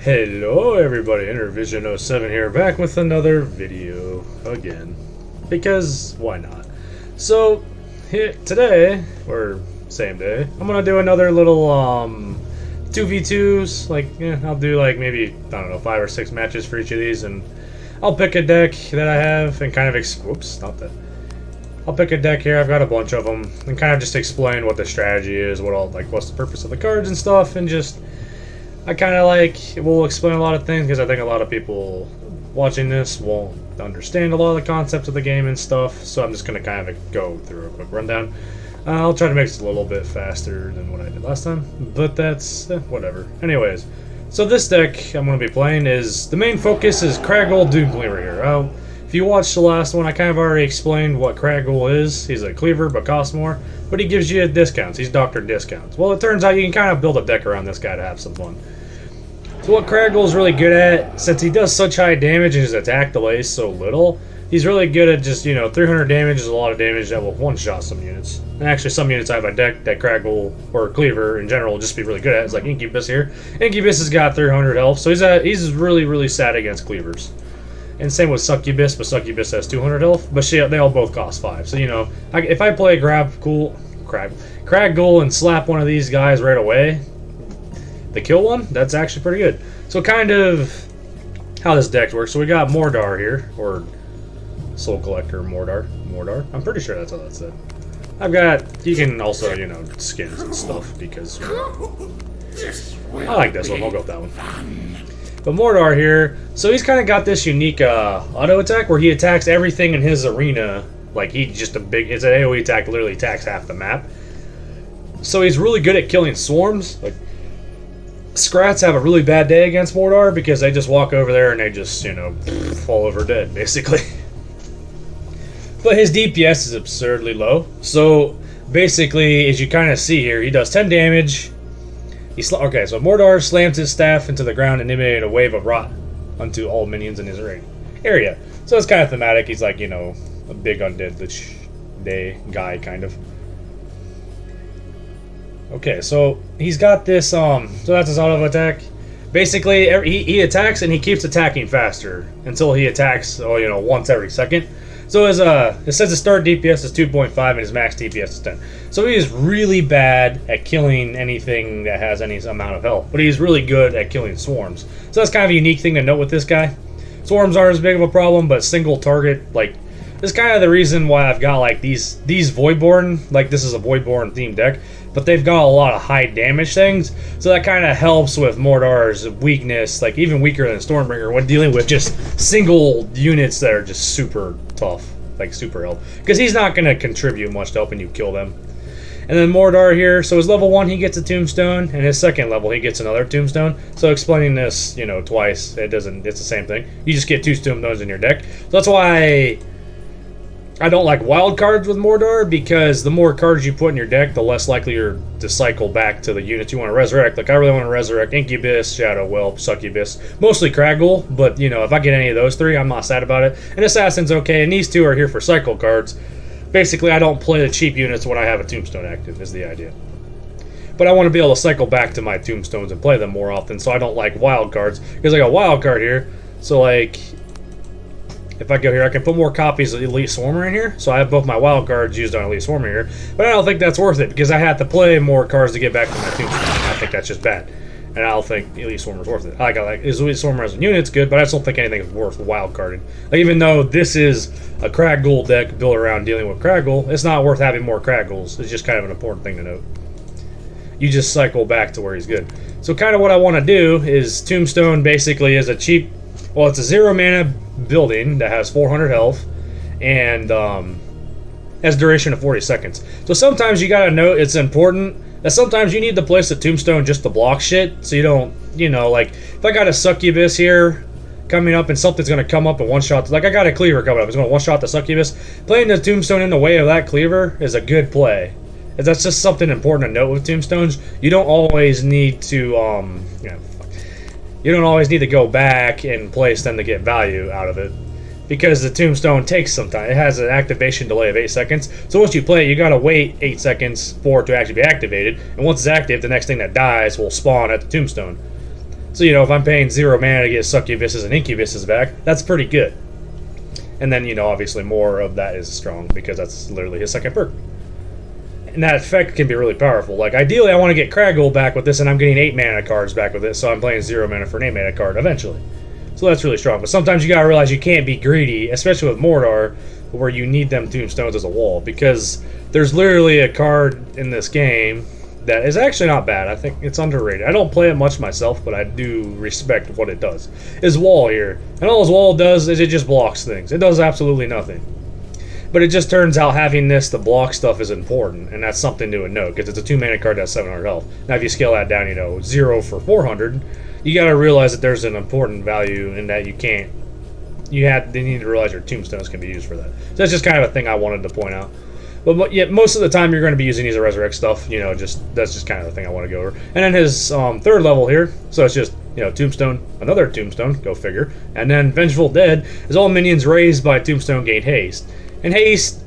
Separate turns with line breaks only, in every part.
Hello everybody, Intervision07 here, back with another video again, because why not? So, today, or same day, I'm gonna do another little 2v2s, I'll do like maybe, I don't know, 5 or 6 matches for each of these, and I'll pick a deck that I have and kind of, whoops, not that. I'll pick a deck here, I've got a bunch of them, and kind of just explain what the strategy is, what's the purpose of the cards and stuff, and just I kind of will explain a lot of things because I think a lot of people watching this won't understand a lot of the concepts of the game and stuff, so I'm just going to kind of go through a quick rundown. I'll try to make this a little bit faster than what I did last time, but that's whatever. Anyways, so this deck I'm going to be playing the main focus is Craggle Doom Cleaver here. If you watched the last one, I kind of already explained what Craggle is. He's a cleaver but costs more, but he gives you discounts. He's Dr. Discounts. Well, it turns out you can kind of build a deck around this guy to have some fun. So what Craggle is really good at, since he does such high damage and his attack delay is so little, he's really good at just, 300 damage is a lot of damage that will one-shot some units. And actually some units I have a deck that Craggle, or Cleaver in general, will just be really good at. It's like Incubus here. Incubus has got 300 health, so he's really, really sad against Cleavers. And same with Succubus, but Succubus has 200 health, but they all both cost 5. So, if I play Craggle and slap one of these guys right away, the kill one, that's actually pretty good. So kind of how this deck works. So we got Mordar here, or Soul Collector Mordar. I'm pretty sure that's how that's said. You can also, skins and stuff, because I like this one, I'll go with that one. But Mordar here, so he's kind of got this unique auto attack where he attacks everything in his arena. Like it's an AoE attack, literally attacks half the map. So he's really good at killing swarms. Like Scrats have a really bad day against Mordar because they just walk over there and they just, fall over dead, basically. But his DPS is absurdly low. So basically, as you kind of see here, he does 10 damage. Okay, so Mordar slams his staff into the ground and emanated a wave of rot unto all minions in his area. So it's kind of thematic. He's like, a big undead Lich Day guy, kind of. Okay, so he's got this, so that's his auto attack. Basically, he attacks and he keeps attacking faster until he attacks, once every second. So it says his start DPS is 2.5 and his max DPS is 10. So he is really bad at killing anything that has any amount of health, but he's really good at killing swarms. So that's kind of a unique thing to note with this guy. Swarms aren't as big of a problem, but single target, this is kind of the reason why I've got these Voidborn, this is a Voidborn themed deck, but they've got a lot of high damage things, so that kind of helps with Mordar's weakness, even weaker than Stormbringer when dealing with just single units that are just super tough, super health, because he's not going to contribute much to helping you kill them. And then Mordar here, so his level 1 he gets a tombstone, and his second level he gets another tombstone. So explaining this, twice, it's the same thing. You just get 2 tombstones in your deck. So that's why I don't like wild cards with Mordar, because the more cards you put in your deck, the less likely you're to cycle back to the units you want to resurrect. I really want to resurrect Incubus, Shadow Whelp, Succubus, mostly Craggle, but if I get any of those 3, I'm not sad about it. And Assassin's okay, and these 2 are here for cycle cards. Basically, I don't play the cheap units when I have a Tombstone active, is the idea. But I want to be able to cycle back to my Tombstones and play them more often, so I don't like wild cards, because I got wild card here, so if I go here, I can put more copies of Elite Swarmer in here, so I have both my wild cards used on Elite Swarmer here, but I don't think that's worth it, because I have to play more cards to get back to my Tombstone, and I think that's just bad. And I don't think Elite Swarmer's worth it. Elite Swarmer as a unit's good, but I just don't think anything is worth wild carding. Even though this is a Craggle deck built around dealing with Craggle, it's not worth having more Craggles. It's just kind of an important thing to note. You just cycle back to where he's good. So kind of what I want to do is Tombstone basically is it's a 0 mana building that has 400 health and has duration of 40 seconds. So sometimes you gotta note it's important that sometimes you need to place a Tombstone just to block shit, so you don't, if I got a Succubus here coming up and something's going to come up and one-shot, I got a Cleaver coming up, it's going to one-shot the Succubus, playing the Tombstone in the way of that Cleaver is a good play. That's just something important to note with Tombstones. You don't always need to, go back and place them to get value out of it, because the Tombstone takes some time. It has an activation delay of 8 seconds. So once you play it, you gotta wait 8 seconds for it to actually be activated. And once it's active, the next thing that dies will spawn at the Tombstone. So, you know, if I'm paying 0 mana to get succubuses and incubuses back, that's pretty good. And then, you know, obviously more of that is strong because that's literally his second perk. And that effect can be really powerful. Like, ideally, I want to get Craggle back with this, and I'm getting 8 mana cards back with it, so I'm playing 0 mana for an 8 mana card eventually. So that's really strong. But sometimes you gotta realize you can't be greedy, especially with Mordor, where you need them tombstones as a wall, because there's literally a card in this game that is actually not bad. I think it's underrated. I don't play it much myself, but I do respect what it does. Is Wall here. And all his Wall does is it just blocks things. It does absolutely nothing. But it just turns out having this to block stuff is important, and that's something to note, because it's a 2 mana card that has 700 health. Now if you scale that down, you know, 0 for 400, you gotta realize that there's an important value in that you can't. They need to realize your tombstones can be used for that. So that's just kind of a thing I wanted to point out. But yeah, most of the time you're going to be using these to resurrect stuff. You know, that's just kind of the thing I want to go over. And then his third level here, so it's just, you know, tombstone, another tombstone, go figure. And then Vengeful Dead is all minions raised by tombstone gain haste. And haste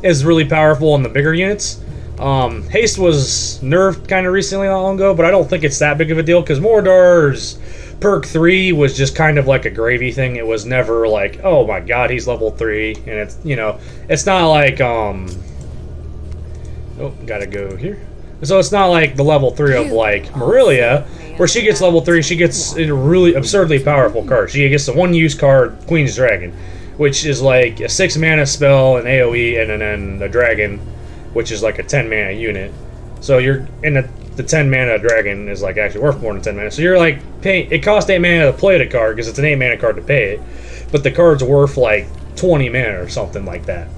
is really powerful on the bigger units. Haste was nerfed kind of recently, not long ago, but I don't think it's that big of a deal because Mordar's perk 3 was just kind of like a gravy thing. It was never like, oh my god, he's level 3, and it's, you know, it's not like oh, gotta go here. So it's not like the level 3 of like Marilia, where she gets level 3, she gets a really absurdly powerful card. She gets the 1-use card, Queen's Dragon, which is like a 6 mana spell, an AoE, and then a dragon, which is like a 10 mana unit. So you're in the 10 mana dragon is like actually worth more than 10 mana. So you're like paying, it costs 8 mana to play the card because it's an 8 mana card to pay it, but the card's worth like 20 mana or something like that.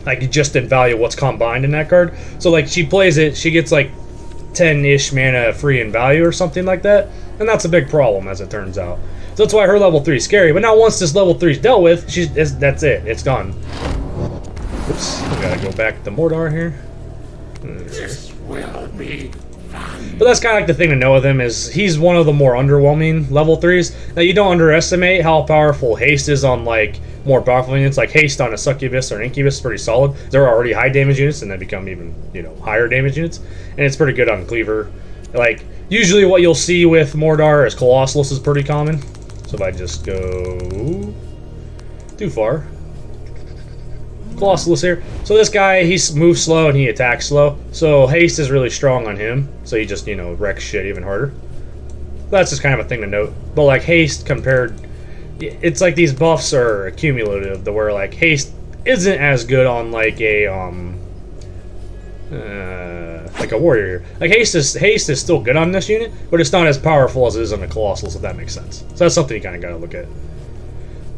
Like just in value what's combined in that card. So like she plays it, she gets like 10-ish mana free in value or something like that, and that's a big problem as it turns out. So that's why her level 3 is scary. But now once this level 3 is dealt with, that's it. It's done. Oops, we gotta go back to Mordor here.
This will be fun.
But that's kind of like the thing to know with him is he's one of the more underwhelming level 3s. Now you don't underestimate how powerful haste is on like more powerful units. Like haste on a succubus or an incubus is pretty solid. They're already high damage units and they become even, you know, higher damage units. And it's pretty good on cleaver. Like usually what you'll see with Mordor is Colossus is pretty common. So if I just go too far. Colossus here. So this guy, he moves slow and he attacks slow. So haste is really strong on him. So he just, you know, wrecks shit even harder. That's just kind of a thing to note. But like haste compared, it's like these buffs are cumulative to where like haste isn't as good on like a warrior. Like haste is still good on this unit, but it's not as powerful as it is on the Colossus, if that makes sense. So that's something you kind of got to look at.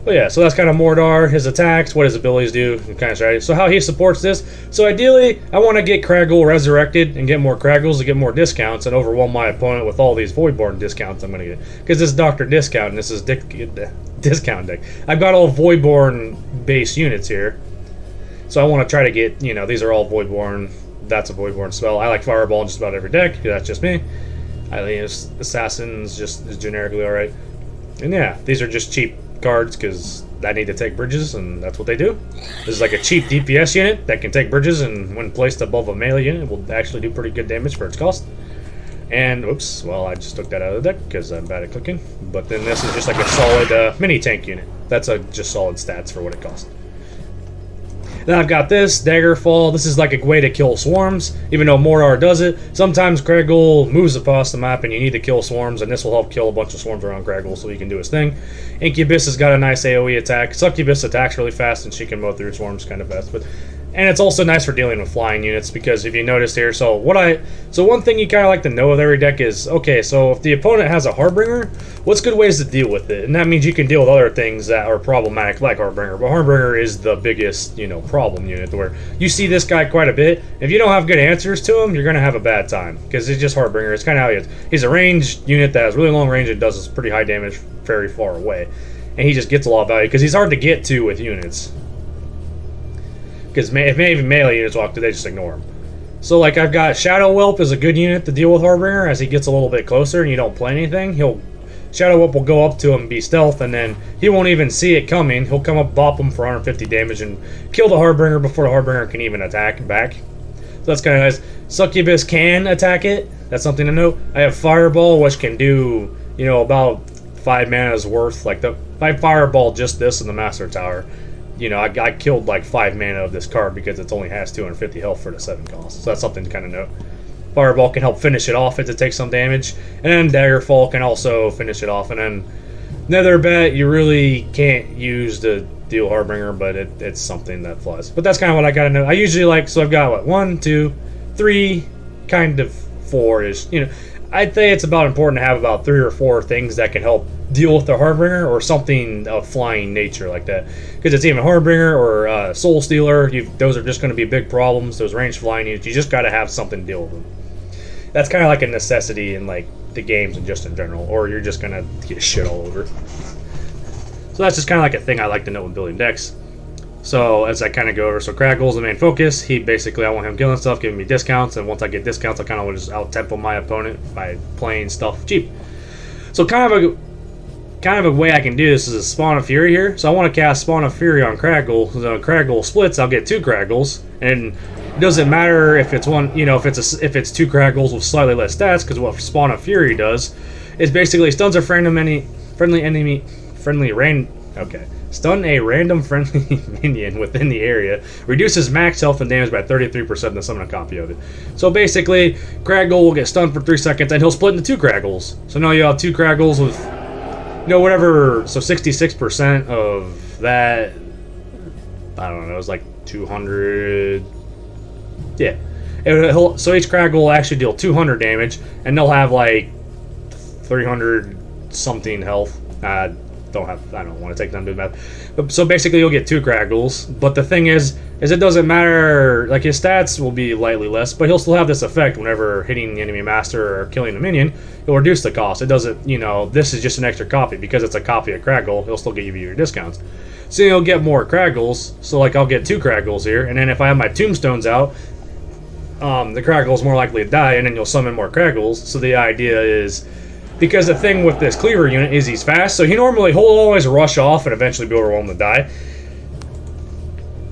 But yeah, so that's kind of Mordor, his attacks, what his abilities do, and kind of strategy. So how he supports this. So ideally, I want to get Craggle resurrected and get more Craggles to get more discounts and overwhelm my opponent with all these Voidborn discounts I'm going to get. Because this is Dr. Discount and this is Discount deck. I've got all Voidborn base units here. So I want to try to get, you know, these are all Voidborn. That's a Voidborn spell. I like Fireball in just about every deck. That's just me. I think Assassin's just is generically alright. And yeah, these are just cheap cards because I need to take bridges and that's what they do. This is like a cheap DPS unit that can take bridges and when placed above a melee unit it will actually do pretty good damage for its cost. And oops, well I just took that out of the deck because I'm bad at clicking. But then this is just like a solid mini tank unit. That's just solid stats for what it costs. Then I've got this, Daggerfall. This is like a way to kill swarms, even though Mordor does it. Sometimes Craggle moves across the map and you need to kill swarms, and this will help kill a bunch of swarms around Craggle so he can do his thing. Incubus has got a nice AoE attack. Succubus attacks really fast and she can mow through swarms kind of fast. And it's also nice for dealing with flying units because if you notice here, so one thing you kind of like to know with every deck is, okay, so if the opponent has a Harbinger, what's good ways to deal with it? And that means you can deal with other things that are problematic like Harbinger, but Harbinger is the biggest, you know, problem unit where you see this guy quite a bit. If you don't have good answers to him, you're going to have a bad time because it's just Harbinger. It's kind of how he is. He's a ranged unit that has really long range and does pretty high damage very far away. And he just gets a lot of value because he's hard to get to with units. Because if even melee units walk through, they just ignore him. So like I've got Shadow Whelp is a good unit to deal with Harbinger as he gets a little bit closer and you don't play anything. Shadow Whelp will go up to him and be stealth and then he won't even see it coming. He'll come up, bop him for 150 damage and kill the Harbinger before the Harbinger can even attack back. So that's kind of nice. Succubus can attack it That's something to note. I have Fireball, which can do, you know, about 5 mana's worth. Like, if I Fireball just this in the Master Tower, you know, I killed like 5 mana of this card because it only has 250 health for the 7 cost. So that's something to kind of note. Fireball can help finish it off if it takes some damage. And then Daggerfall can also finish it off. And then Nether Bat, you really can't use to deal Harbinger, but it's something that flies. But that's kind of what I gotta know. I usually like, so I've got what, 1, 2, 3, kind of 4-ish. You know, I'd say it's about important to have about 3 or 4 things that can help deal with the Harbinger or something of flying nature like that. Because it's even Harbinger or Soul Stealer, those are just going to be big problems. Those ranged flying units, you just got to have something to deal with them. That's kind of like a necessity in like the games and just in general, or you're just going to get shit all over. So that's just kind of like a thing I like to know when building decks. So as I kind of go over, so Kraggle's the main focus. He basically, I want him killing stuff, giving me discounts, and once I get discounts, I kind of want to just out-tempo my opponent by playing stuff cheap. So kind of a way I can do this is a Spawn of Fury here. So I want to cast Spawn of Fury on Kraggle. So when Kraggle splits, I'll get 2 Kraggles, and it doesn't matter if it's one, you know, if it's 2 Kraggles with slightly less stats, because what Spawn of Fury does is basically stuns a stun a random friendly minion within the area, reduces max health and damage by 33% and summon a copy of it. So basically, Kraggle will get stunned for 3 seconds and he'll split into 2 Kraggles. So now you have 2 Kraggles with, you know, whatever, so 66% of that, I don't know, it was like 200, yeah. So each Kraggle will actually deal 200 damage, and they'll have like 300 something health. I don't want to take them to the math. But, so basically you'll get 2 Kraggles, but the thing is it doesn't matter, like his stats will be lightly less, but he'll still have this effect whenever hitting the enemy master or killing a minion. It'll reduce the cost. It doesn't, you know, this is just an extra copy, because it's a copy of Kraggle, he'll still give you your discounts. So you'll get more Kraggles, so like I'll get 2 Kraggles here, and then if I have my tombstones out, the Kraggle is more likely to die, and then you'll summon more Kraggles. So the idea is, because the thing with this Cleaver unit is he's fast, so he'll always rush off and eventually be overwhelmed and die.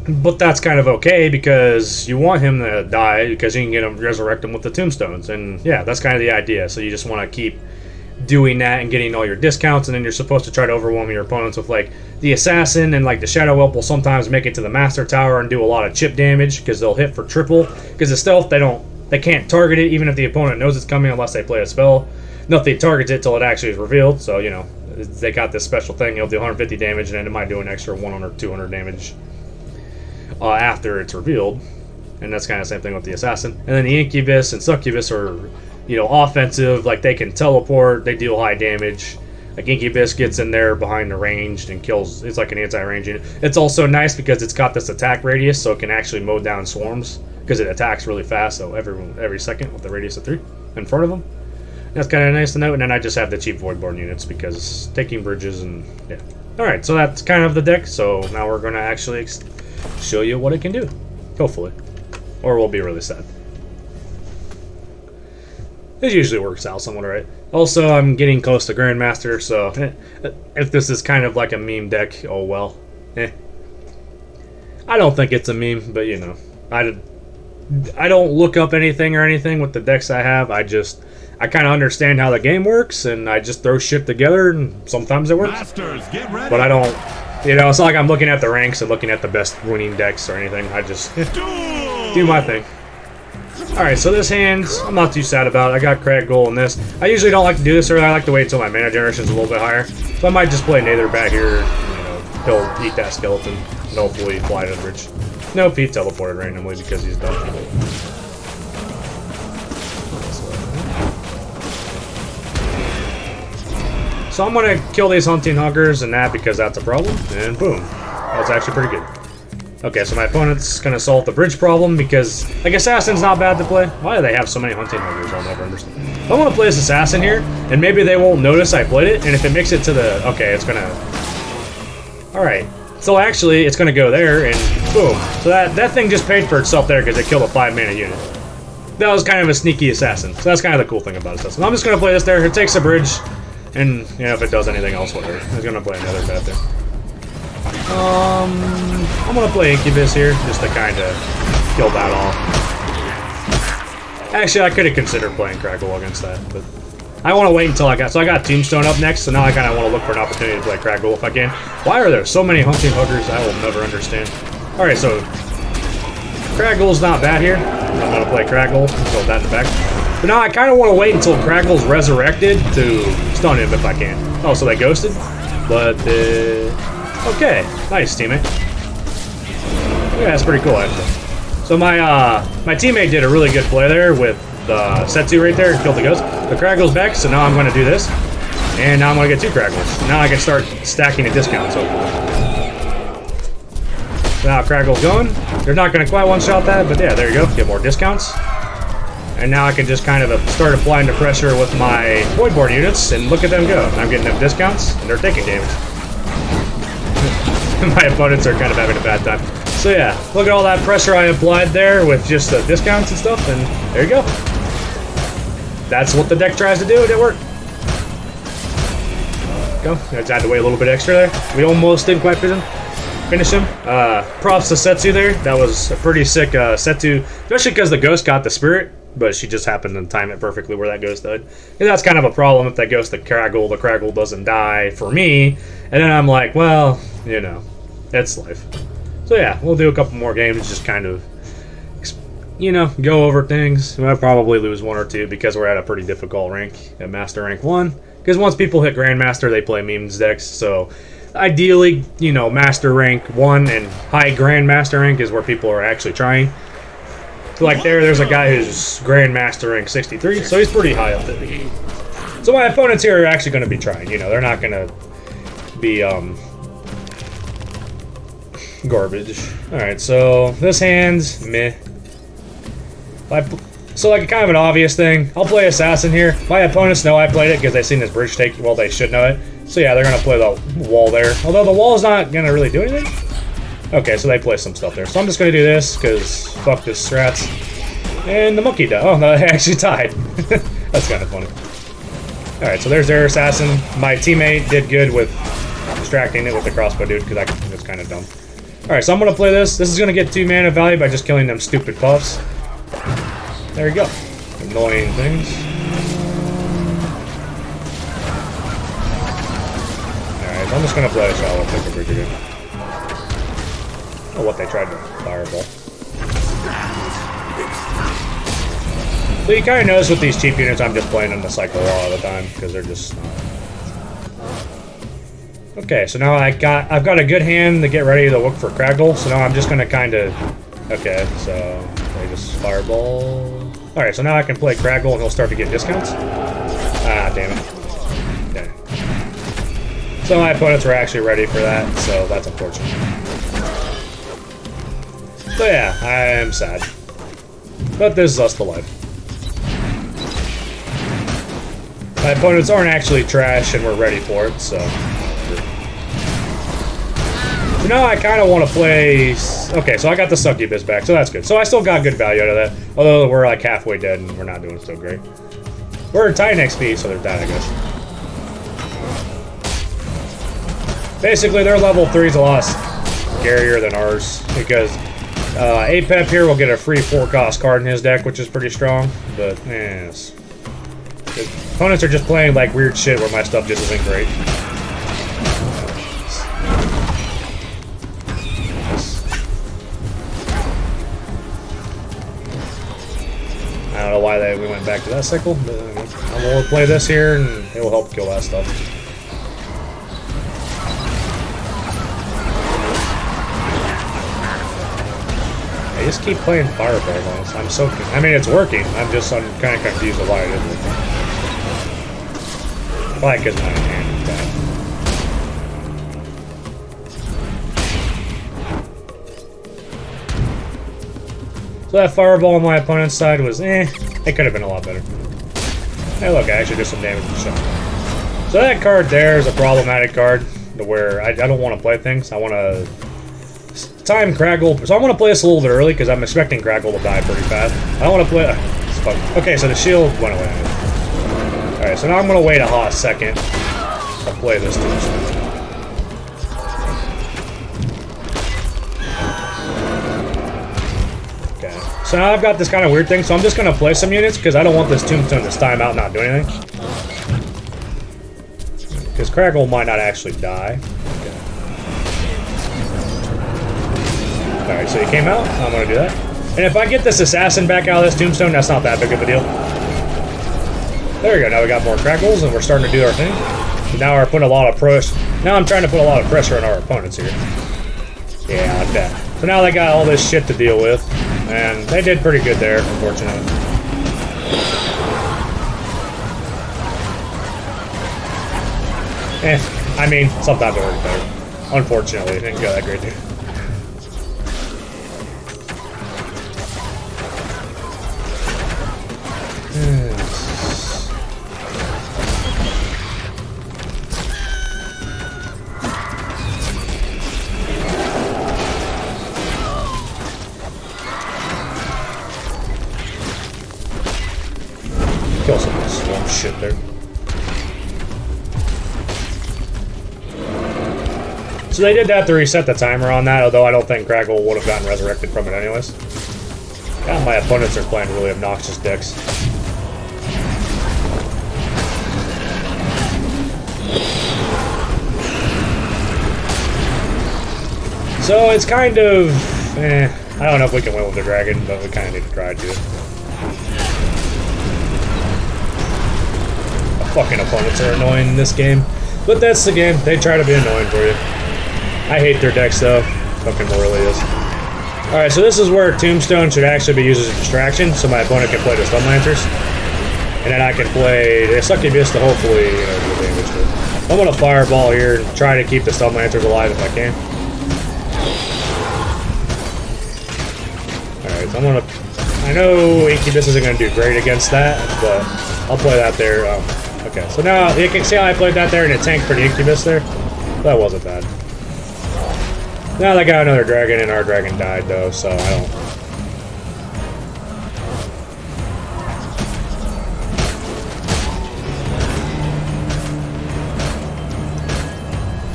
But that's kind of okay, because you want him to die, because you can get him, resurrect him with the tombstones. And yeah, that's kind of the idea. So you just want to keep doing that and getting all your discounts, and then you're supposed to try to overwhelm your opponents with like the Assassin, and like the Shadow Whelp will sometimes make it to the Master Tower and do a lot of chip damage, because they'll hit for triple. Because the stealth, they can't target it even if the opponent knows it's coming unless they play a spell. Nothing targets it till it actually is revealed, so, you know, they got this special thing. It'll do 150 damage, and then it might do an extra 100, 200 damage after it's revealed. And that's kind of the same thing with the Assassin. And then the Incubus and Succubus are, you know, offensive. Like, they can teleport, they deal high damage. Like, Incubus gets in there behind the ranged and kills. It's like an anti-range unit. It's also nice because it's got this attack radius, so it can actually mow down swarms, because it attacks really fast, so every second with the radius of 3 in front of them. That's kind of nice to note. And then I just have the cheap Voidborn units, because taking bridges and, yeah. Alright, so that's kind of the deck. So now we're going to actually show you what it can do. Hopefully. Or we'll be really sad. It usually works out somewhat alright. Also, I'm getting close to Grandmaster, so if this is kind of like a meme deck, oh well. I don't think it's a meme, but you know. I don't look up anything or anything with the decks I have. I kind of understand how the game works, and I just throw shit together, and sometimes it works.
Masters, get ready.
But I don't, you know, it's not like I'm looking at the ranks and looking at the best winning decks or anything. I just do my thing. Alright, so this hand, I'm not too sad about it. I got Kraggle in this. I usually don't like to do this early. I like to wait until my mana generation is a little bit higher. So I might just play Nether Bat here. You know, he'll eat that skeleton and hopefully fly to the bridge. Nope, he teleported randomly because he's dumb. So I'm going to kill these Hunting Huggers and that, because that's a problem. And boom. That's actually pretty good. Okay, so my opponent's going to solve the bridge problem, because, like, Assassin's not bad to play. Why do they have so many Hunting Huggers? I'll never understand. If I want to play this Assassin here, and maybe they won't notice I played it, and if it makes it to the... Okay, it's going to... Alright. So actually, it's going to go there, and boom. So that thing just paid for itself there, because it killed a 5-mana unit. That was kind of a sneaky Assassin. So that's kind of the cool thing about Assassin. I'm just going to play this there. It takes a bridge. And, you know, if it does anything else, whatever. I'm gonna play another bat there. I'm gonna play Incubus here, just to kind of kill that off. Actually, I could have considered playing Craggle against that, but I want to wait until I got Tombstone up next, so now I kind of want to look for an opportunity to play Craggle if I can. Why are there so many hunting huggers? I will never understand. Alright, so Craggle's not bad here. I'm going to play Craggle, throw that in the back. But now I kind of want to wait until Craggle's resurrected to stun him if I can. Oh, so they ghosted? But, okay. Nice, teammate. Yeah, that's pretty cool, actually. So my teammate did a really good play there with the Setsu right there and killed the ghost. The Craggle's back, so now I'm going to do this. And now I'm going to get 2 Craggles. Now I can start stacking the discounts, hopefully. So now Craggle's going. They're not going to quite one-shot that, but yeah, there you go. Get more discounts. And now I can just kind of start applying the pressure with my Voidborn units, and look at them go. I'm getting them discounts, and they're taking damage. My opponents are kind of having a bad time. So yeah, look at all that pressure I applied there with just the discounts and stuff, and there you go. That's what the deck tries to do, and it worked. Go. I just had to wait a little bit extra there. We almost didn't quite finish him. Props to Setsu there. That was a pretty sick Setsu, especially because the ghost got the spirit, but she just happened to time it perfectly where that ghost died. And that's kind of a problem if that goes to the Craggle doesn't die for me, and then I'm like, well, you know, it's life. So yeah, we'll do a couple more games, just kind of, you know, go over things. We'll probably lose 1 or 2 because we're at a pretty difficult rank at Master Rank 1. Because once people hit Grandmaster, they play memes decks. So ideally, you know, Master Rank 1 and high Grandmaster rank is where people are actually trying. So like there's a guy who's Grandmaster rank 63, so he's pretty high up there. So my opponents here are actually going to be trying. You know, they're not going to be, garbage. Alright, so this hand's meh. So like kind of an obvious thing, I'll play Assassin here. My opponents know I played it because they've seen this bridge take, well, they should know it. So yeah, they're going to play the wall there. Although the wall's not going to really do anything. Okay, so they play some stuff there. So I'm just going to do this because fuck this strats. And the monkey died. Oh, no, they actually tied. That's kind of funny. Alright, so there's their Assassin. My teammate did good with distracting it with the crossbow dude because I think it's kind of dumb. Alright, so I'm going to play this. This is going to get 2 mana value by just killing them stupid puffs. There you go. Annoying things. Alright, so I'm just going to play a shallow pick a bridge again. Oh, what they tried to fireball. So you kind of notice with these cheap units, I'm just playing them the cycle a lot of the time because they're just not. Okay, so now I've got a good hand to get ready to look for Craggle. So now I'm just gonna kind of. Okay, so they just fireball. All right, so now I can play Craggle and he'll start to get discounts. Ah, damn it. Okay. So my opponents were actually ready for that, so that's unfortunate. So yeah, I am sad, but this is us for life. My opponents aren't actually trash, and we're ready for it, so. So now I kind of want to play. Okay, so I got the Succubus back, so that's good. So I still got good value out of that, although we're like halfway dead and we're not doing so great. We're Titan XP, so they're dead, I guess. Basically, their level 3 is a lot scarier than ours because Apep here will get a free 4-cost card in his deck, which is pretty strong. But yes, the opponents are just playing like weird shit where my stuff just isn't great. I don't know why we went back to that sickle, but I'm going to play this here and it will help kill that stuff. I just keep playing Fireball though. I'm so. I mean, it's working. I'm kind of confused with why it isn't. Probably because my hand is bad. So that Fireball on my opponent's side was eh. It could have been a lot better. Hey, look, I actually did some damage to the shot. So that card there is a problematic card to where I don't want to play things. I want to time Craggle. So I want to play this a little bit early because I'm expecting Craggle to die pretty fast. I don't want to play. Okay, so the shield went away. Alright, so now I'm going to wait a hot second to play this dude. Okay, so So now I've got this kind of weird thing, so I'm just going to play some units because I don't want this Tombstone to time out and not do anything. Because Craggle might not actually die. Okay. Alright, so he came out. I'm going to do that. And if I get this Assassin back out of this Tombstone, that's not that big of a deal. There we go. Now we got more Craggles, and we're starting to do our thing. Now we're putting a lot of pressure. Now I'm trying to put a lot of pressure on our opponents here. Yeah, like that. So now they got all this shit to deal with. And they did pretty good there, unfortunately. I mean, sometimes it works better. Unfortunately, it didn't go that great there. Kill some of this swarm shit there. So they did that to reset the timer on that, although I don't think Craggle would have gotten resurrected from it anyways. God, my opponents are playing really obnoxious decks. So it's kind of... I don't know if we can win with the dragon, but we kind of need to try to. Fucking opponents are annoying in this game. But that's the game. They try to be annoying for you. I hate their decks though. Fucking really is. Alright, so this is where Tombstone should actually be used as a distraction, so my opponent can play the Stun Lancers. And then I can play the Succubus to hopefully, you know, do damage to it. I'm gonna Fireball here and try to keep the Stun Lancers alive if I can. Alright, so I'm gonna... I know Incubus isn't gonna do great against that, but I'll play that there. Okay, so now you can see how I played that there and it tanked for the Incubus there. That wasn't bad. Now they got another dragon and our dragon died though, so I don't...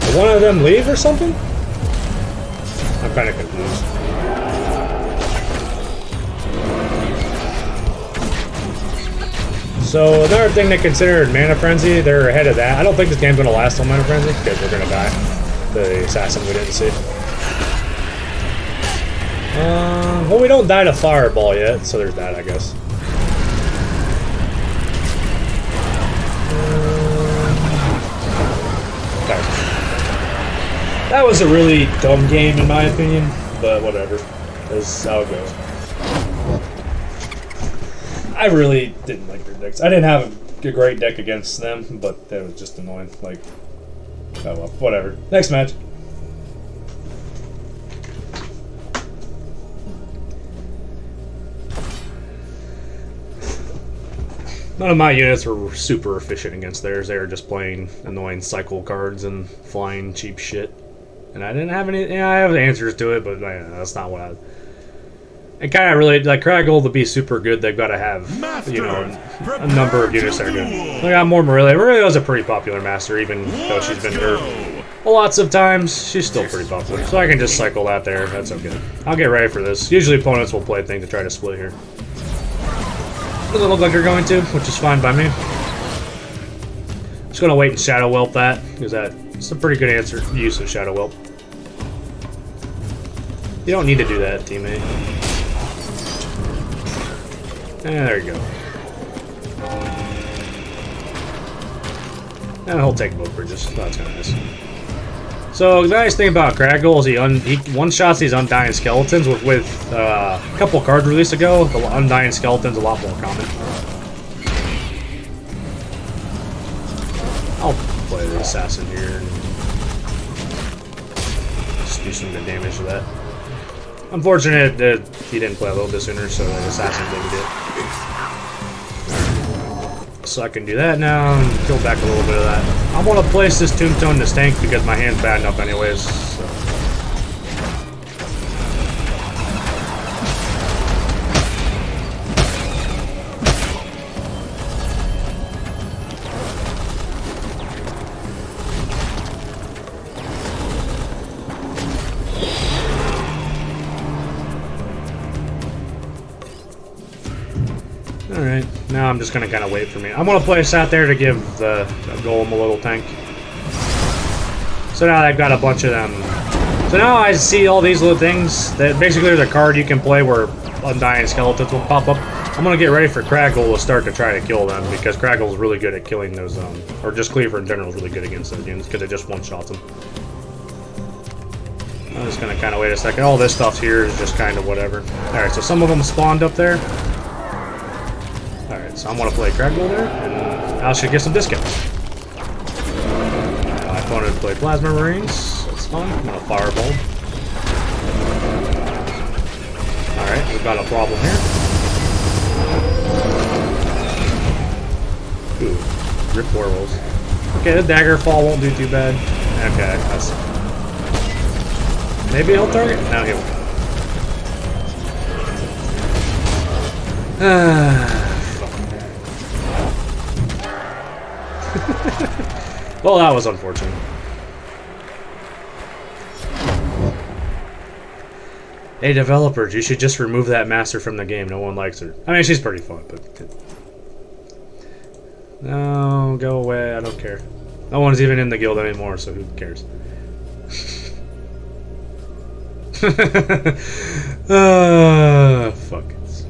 Did one of them leave or something? I'm kind of confused. So another thing they considered Mana Frenzy, they're ahead of that. I don't think this game's gonna last on Mana Frenzy because we're gonna die. The assassin we didn't see. Well, we don't die to Fireball yet, so there's that, I guess. Okay. That was a really dumb game in my opinion, but whatever. That's how it goes. I really didn't like their decks. I didn't have a great deck against them, but that was just annoying. Like, oh well, whatever. Next match. None of my units were super efficient against theirs. They were just playing annoying cycle cards and flying cheap shit. And I didn't have any... Yeah, I have answers to it, but that's not what I... And kind of really, like, Craggle to be super good, they've got to have, you know, a number of units that are good. I got more Morelia. Morelia's a pretty popular master, even though she's been hurt lots of times. She's still pretty popular, so I can just cycle that there. That's okay. I'll get ready for this. Usually opponents will play things to try to split here. Doesn't look like they're going to, which is fine by me. Just gonna wait and Shadow Whelp that, because that's a pretty good use of Shadow Whelp. You don't need to do that, teammate. There you go. And he'll take both bridges. Oh, that's kind of nice. So the nice thing about Craggle is he one-shots these Undying Skeletons with a couple card release ago. The Undying Skeleton's a lot more common. I'll play the Assassin here and just do some good damage to that. Unfortunate that he didn't play a little bit sooner, so the Assassin didn't get. So I can do that now and kill back a little bit of that. I want to place this Tombstone in this tank because my hand's bad enough anyways. So. I'm just gonna kind of wait for me. I'm gonna place that there to give the golem a little tank. So now I've got a bunch of them. So now I see all these little things. That basically there's a card you can play where undying skeletons will pop up. I'm gonna get ready for Craggle to start to try to kill them because Craggle's really good at killing those, or just Cleaver in general is really good against those units because it just one-shots them. I'm just gonna kind of wait a second. All this stuff here is just kind of whatever. Alright, so some of them spawned up there. Alright, so I'm gonna play Craggle there, and I should get some discounts. My opponent played Plasma Marines. That's fine. I'm gonna Fireball. Alright, we've got a problem here. Ooh, Rip Werewolves. Okay, the Dagger Fall won't do too bad. Okay, that's... Maybe he'll target? No, he won't. Well, that was unfortunate. Hey, developers, you should just remove that master from the game. No one likes her. I mean, she's pretty fun, but... No, go away. I don't care. No one's even in the guild anymore, so who cares? Fuck it.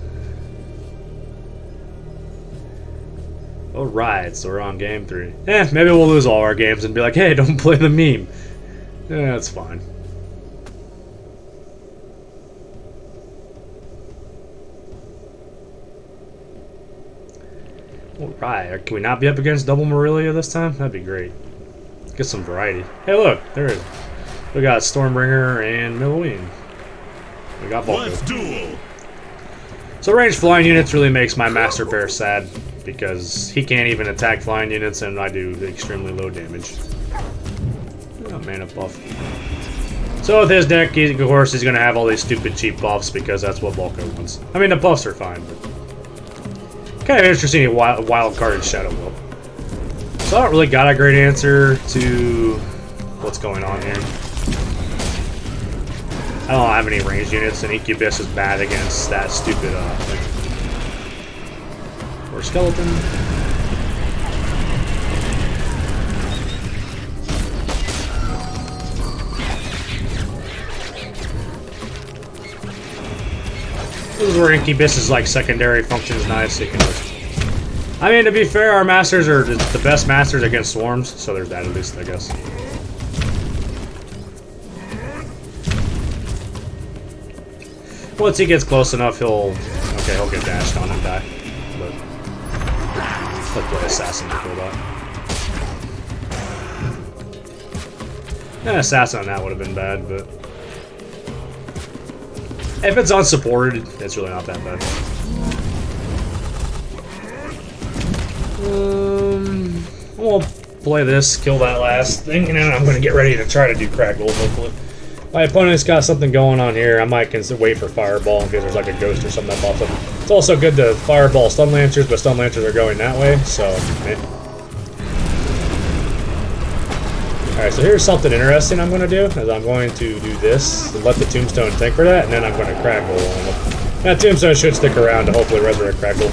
Alright, so we're on game 3. Maybe we'll lose all our games and be like, hey, don't play the meme. Yeah, that's fine. Alright, can we not be up against double Marilia this time? That'd be great. Get some variety. Hey, look, there it is. We got Stormbringer and Milloween. We got Volko. So ranged flying units really makes my Master Pair sad because he can't even attack flying units and I do extremely low damage. Oh, mana buff. So with his deck, of course, he's going to have all these stupid cheap buffs because that's what Volko wants. I mean, the buffs are fine, but kind of interesting a wild card in Shadow Wheel. So I don't really got a great answer to what's going on here. I don't have any ranged units, and Incubus is bad against that stupid thing. Or skeleton. This is where Incubus's like secondary function is nice. So you can just... I mean, to be fair, our masters are the best masters against swarms, so there's that at least, I guess. Once he gets close enough, he'll get dashed on and die. But let's play assassin to kill that. Assassin on that would have been bad, but if it's unsupported, it's really not that bad. We'll play this, kill that last thing, and then I'm going to get ready to try to do Craggle, hopefully. My opponent's got something going on here. I might wait for Fireball because there's like a ghost or something that pops up. It's also good to Fireball Stun Lancers, but Stun Lancers are going that way, so... Alright, so here's something interesting I'm going to do, is I'm going to do this, let the Tombstone tank for that, and then I'm going to Craggle on it. That Tombstone should stick around to hopefully resurrect Craggle.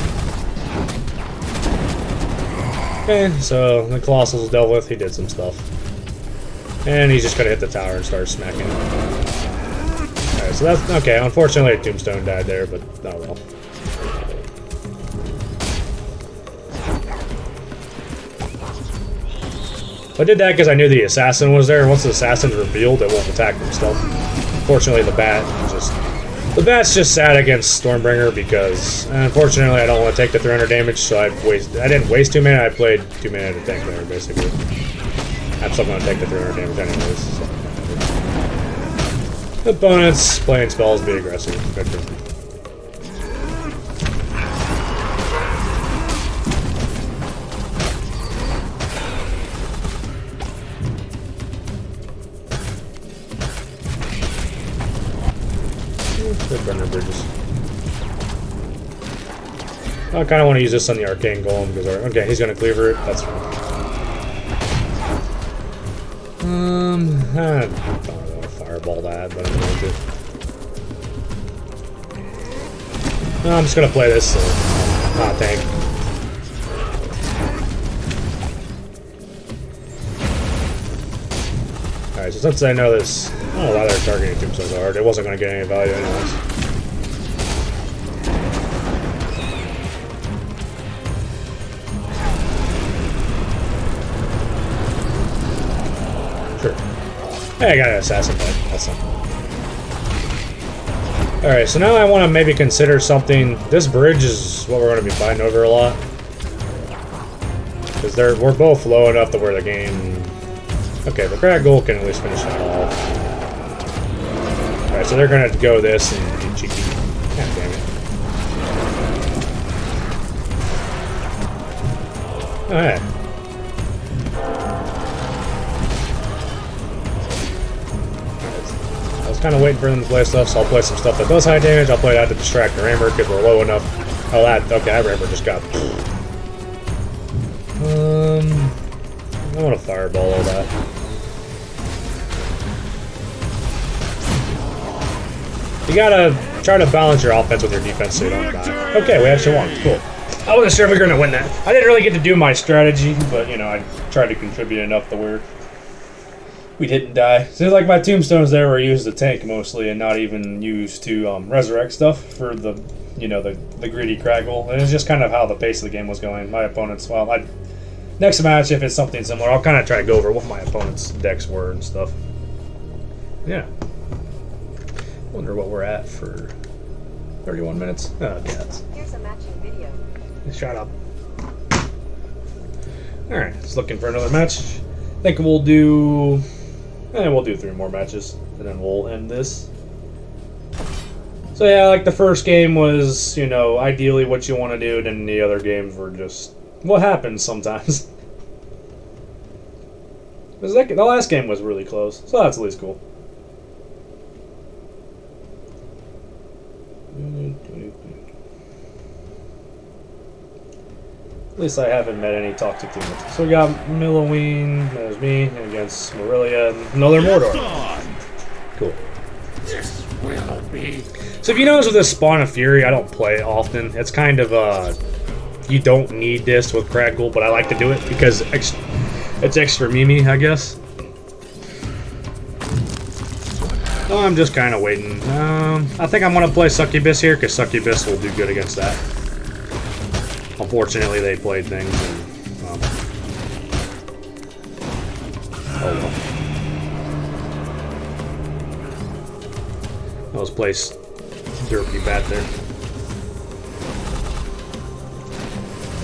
Okay, so the Colossal's dealt with, he did some stuff. And he's just going to hit the tower and start smacking it. Alright, so that's... Okay, unfortunately a Tombstone died there, but oh well. I did that because I knew the assassin was there. Once the assassin's revealed, it won't attack them still. Unfortunately, the bat's just sad against Stormbringer because, unfortunately, I don't want to take the 300 damage, so I didn't waste 2 mana. I played 2 mana to tank there, basically. I'm still going to take the 300 damage anyways. So. Opponents playing spells, be aggressive. Good for me. Good burner bridges. I kind of want to use this on the Arcane Golem because okay, he's going to cleaver it. That's fine. I don't want to fireball that, but I'm going to. No, I'm just going to play this, not tank. Alright, so since I know this... I don't know why they're targeting Tombstone so hard. It wasn't going to get any value anyways. Sure. Hey, I got an assassin fight. That's something. Alright, so now I want to maybe consider something. This bridge is what we're going to be fighting over a lot. Because we're both low enough to where the game... Okay, but Crag Gold can at least finish that off. Alright, so they're going to go this and be cheeky. God damn it. Alright. I was kind of waiting for them to play stuff, so I'll play some stuff that does high damage. I'll play that to distract the Rammer because we're low enough. Oh, okay, that Rammer just got... I want to fireball all that. You gotta try to balance your offense with your defense so you don't die. Okay, we actually won. Cool. I wasn't sure if we were gonna win that. I didn't really get to do my strategy, but you know, I tried to contribute enough to where we didn't die. Seems like my tombstones there were used to tank mostly, and not even used to resurrect stuff for the, you know, the greedy Craggle. And it's just kind of how the pace of the game was going. My opponents, well, next match, if it's something similar, I'll kind of try to go over what my opponent's decks were and stuff. Yeah. Wonder what we're at for 31 minutes. Oh, yeah.
Here's a matching video.
Shut up. Alright, just looking for another match. I think we'll do... we'll do 3 more matches, and then we'll end this. So yeah, like the first game was, you know, ideally what you want to do, then the other games were just... what happens sometimes. The last game was really close, so that's at least cool. At least I haven't met any toxic teammates. So we got Milloween, there's me, against Morelia, and another Mordor. Cool.
This will be.
So if you notice with this Spawn of Fury, I don't play it often. It's kind of, you don't need this with Craggle, but I like to do it because it's extra Mimi, I guess. So I'm just kind of waiting. I think I'm going to play Succubus here, because Succubus will do good against that. Unfortunately, they played things, and, oh well. That was placed derpy bad there.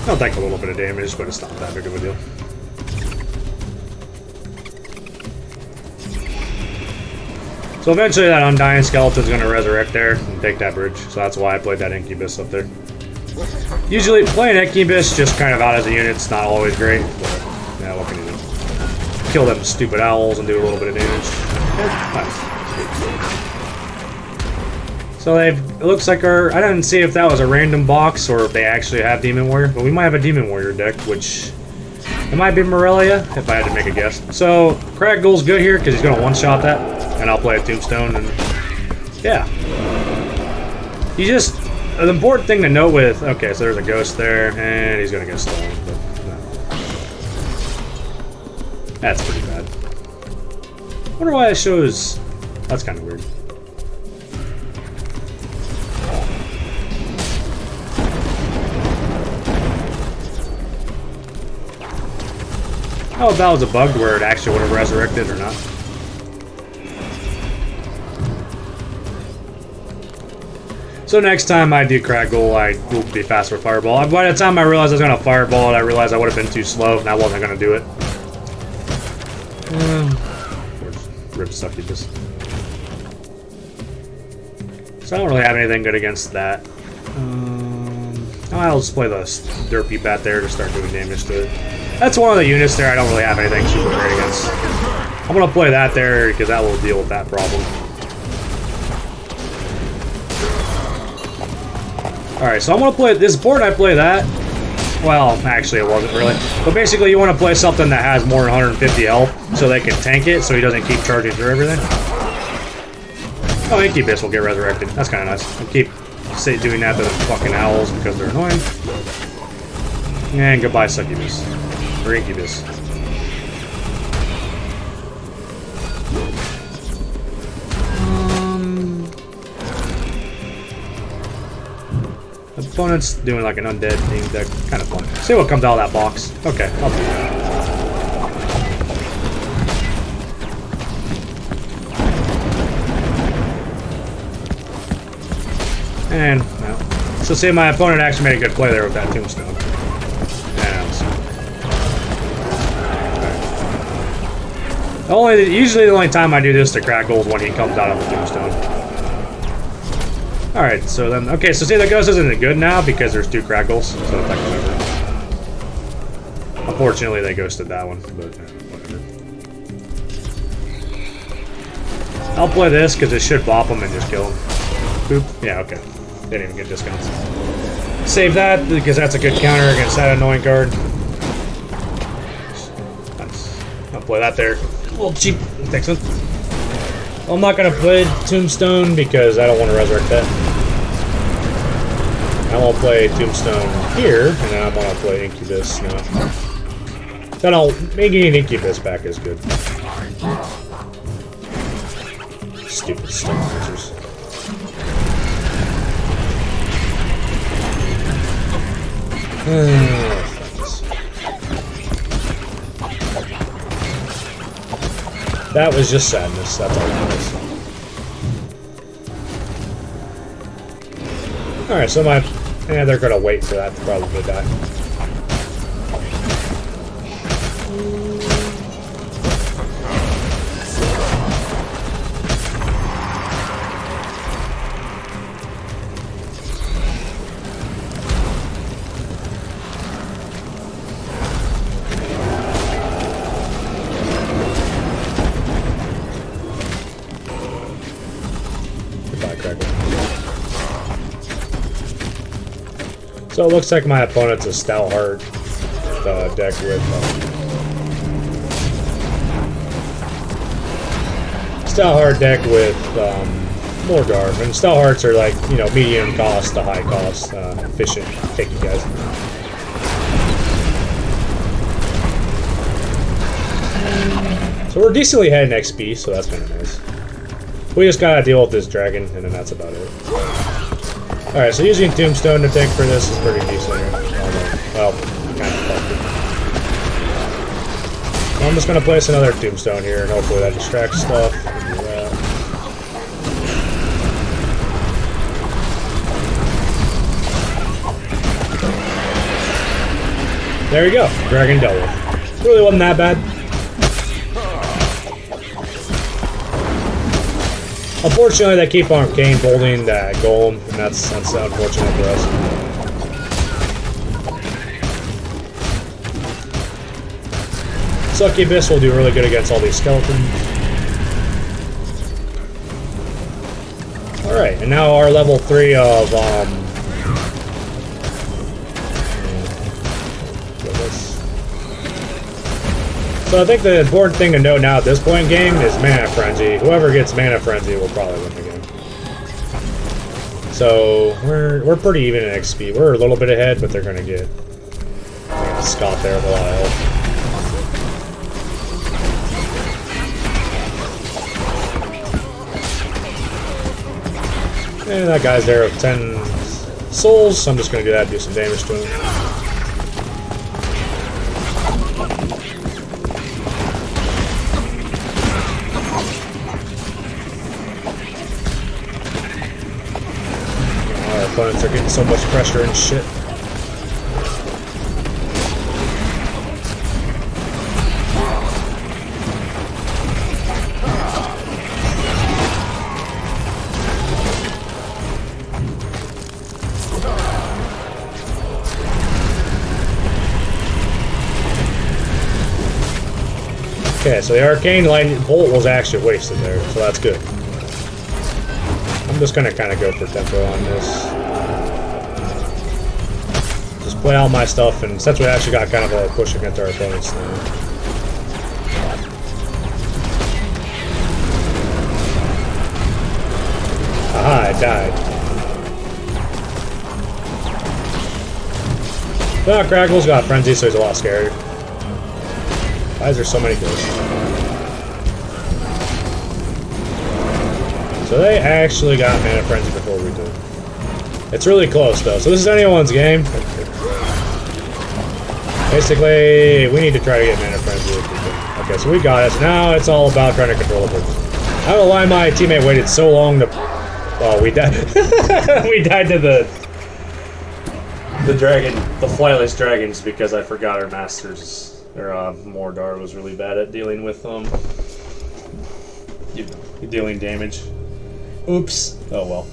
I'll take a little bit of damage, but it's not that big of a deal. So eventually that Undying Skeleton's going to resurrect there and take that bridge. So that's why I played that Incubus up there. Usually playing Incubus just kind of out as a unit, it's not always great. But yeah, what can you do? Kill them stupid owls and do a little bit of damage. Nice. So it looks like I didn't see if that was a random box or if they actually have Demon Warrior, but we might have a Demon Warrior deck, which it might be Morelia, if I had to make a guess. So Craggole's good here because he's going to one-shot that, and I'll play a Tombstone, and yeah. You just, the important thing to note with, okay, so there's a ghost there, and he's going to get stolen, but no. That's pretty bad. I wonder why it shows, that's kind of weird. Oh, if that was a bug where it actually would have resurrected or not. So next time I do Craggle, I will be faster with Fireball. By the time I realized I was going to Fireball it, I realized I would have been too slow and I wasn't going to do it. Rip Succubus. So I don't really have anything good against that. I'll just play the derpy bat there to start doing damage to it. That's one of the units there I don't really have anything super great against. I'm going to play that there because that will deal with that problem. Alright, so I'm going to play this board. I play that. Well, actually it wasn't really. But basically you want to play something that has more than 150 health so they can tank it so he doesn't keep charging through everything. Oh, Incubus will get resurrected. That's kind of nice. I'll keep doing that to the fucking owls because they're annoying. And goodbye, Succubus. Or Incubus. Opponent's doing like an undead thing. Deck, kind of fun. See what comes out of that box. Okay, I'll do that. And, well, so see, my opponent actually made a good play there with that tombstone. And usually the only time I do this to Crackle is when he comes out of the tombstone. Alright, so then, okay, so see, the ghost isn't good now because there's 2 Crackles, so it's like whatever. Unfortunately, they ghosted that one, but whatever. I'll play this because it should bop him and just kill him. Boop. Yeah, okay. They didn't even get discounts. Save that, because that's a good counter against that annoying card. Nice. I'll play that there. A little cheap. Takes one. I'm not going to play Tombstone because I don't want to resurrect that. I won't play Tombstone here, and then I want to play Incubus now. So no, making an Incubus back is good. Stupid stone monsters. That was just sadness, that's all that was. Alright, so they're gonna wait for that to probably die. So it looks like my opponent's a Stout Heart deck with Stout Heart deck with Morgarv, and Stout Hearts are like, you know, medium cost to high cost, efficient, picky guys. So we're decently ahead in XP, so that's kind of nice. We just gotta deal with this dragon, and then that's about it. Alright, so using Tombstone to take for this is pretty decent here. Well, kind of fucked it. So I'm just going to place another Tombstone here, and hopefully that distracts stuff. Do that. There we go. Dragon double. Really wasn't that bad. Unfortunately, they keep on Arcane holding that Golem, and that's unfortunate for us. Succubus will do really good against all these skeletons. Alright, and now our level 3 of, So I think the important thing to note now at this point in game is Mana Frenzy. Whoever gets Mana Frenzy will probably win the game. So we're pretty even in XP. We're a little bit ahead, but they're gonna get Scott there with a lot of health. And that guy's there with 10 souls, so I'm just gonna do that, do some damage to him. Opponents are getting so much pressure and shit. Okay, so the Arcane Lightning Bolt was actually wasted there, so that's good. I'm just gonna kind of go for tempo on this. Just play out my stuff, and since we actually got kind of a push against our opponents now. Aha, I died. Well, Crackle's got Frenzy, so he's a lot scarier. Why is there so many ghosts? So they actually got Mana Frenzy before we did. It's really close though, so this is anyone's game. Basically, we need to try to get mana frenzy if we can. Okay, so we got it. Now it's all about trying to control the bridge. I don't know why my teammate waited so long to... Oh, we died. We died to the dragon, the flightless dragons, because I forgot our masters, or Mordar was really bad at dealing with dealing damage. Oops. Oh well.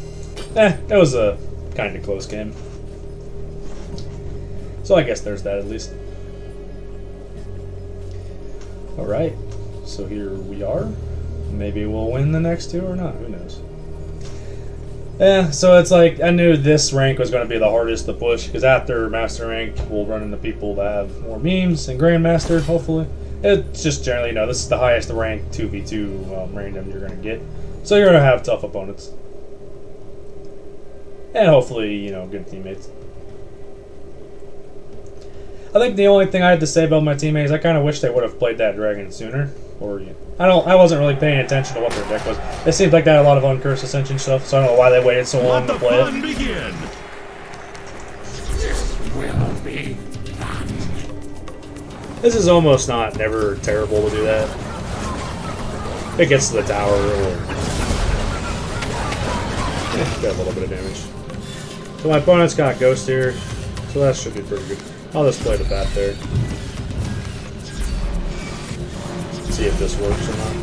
That was a kind of close game. So I guess there's that at least. Alright, so here we are. Maybe we'll win the next two or not, who knows. Yeah, so it's like, I knew this rank was going to be the hardest to push, because after Master Rank, we'll run into people that have more memes, and Grandmaster, hopefully. It's just generally, you know, this is the highest rank 2v2 random you're going to get. So you're going to have tough opponents. And hopefully, you know, good teammates. I think the only thing I had to say about my teammates, I kind of wish they would have played that dragon sooner. Or I wasn't really paying attention to what their deck was. It seemed like they had a lot of uncursed ascension stuff, so I don't know why they waited so long to play it.
Begin. This will be fun.
This is almost never terrible to do that. If it gets to the tower or got a little bit of damage. So my opponent's got Ghost here, so that should be pretty good. I'll just play the bat there. See if this works or not.